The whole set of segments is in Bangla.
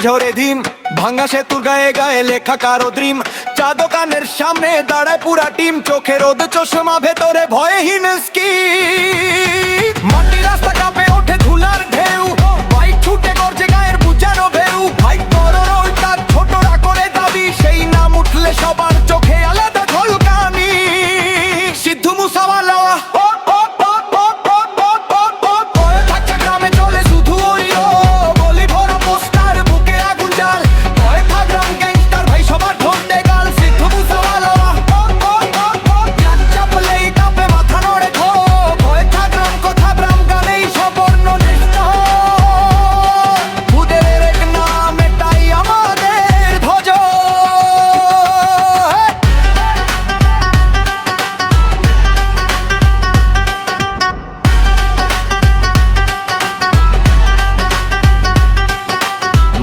ঝরে ধিম, ভাঙা সেতুর গায়ে গায়ে লেখা কারো দ্রিম। চা দোকানের সামনে দাঁড়ায় পুরা টিম, চোখে রোদ চশমা ভেতরে ভয়হীন স্কিন। মাটি রাস্তা কাঁপে ওঠে ধুলার ঢেউ, বাইক ছুটে করছে গায়ের বুঝানো ভেউ। ভাই বড় ওইটা ছোটরা করে দাবি, সেই নাম উঠলে সবার চোখে আলাদা ঝলকানি। সিদ্ধু মুসাওয়ালা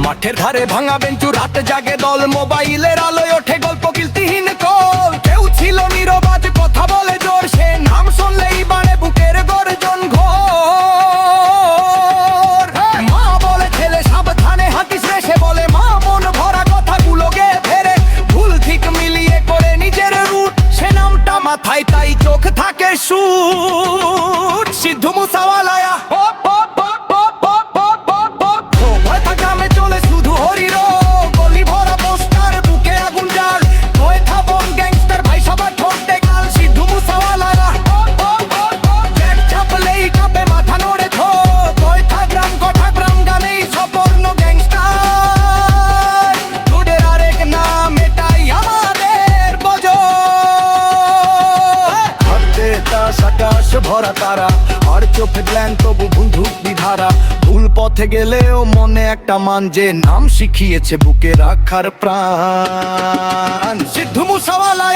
মাঠের ধারে ভাঙা বেঞ্চু, রাতে জাগে দল, মোবাইলের আলোয় ওঠে গল্প কিলতিহীন কল। কেউ ছিল নীরব, আজ কথা বলে জোর, সে নাম শুনলেই বাড়ে বুকের গর্জন ঘোর। মা বলে ছেলে সাবধানে হাতিস রে, সে বলে মা মন ভরা কথাগুলো গে ফেরে। ভুল ঠিক মিলিয়ে করে নিজের রুট, সে নামটা মাথায় তাই চোখ থাকে শুট। সিদ্ধু মুসাওয়ালা আকাশ ভরা তারা, আর চোখে গ্ল্যান তবু বন্ধুক বিধারা। ভুল পথে গেলেও মনে একটা মান, যে নাম শিখিয়েছে বুকে রাখার প্রাণ। সিদ্ধু মুসাওয়ালা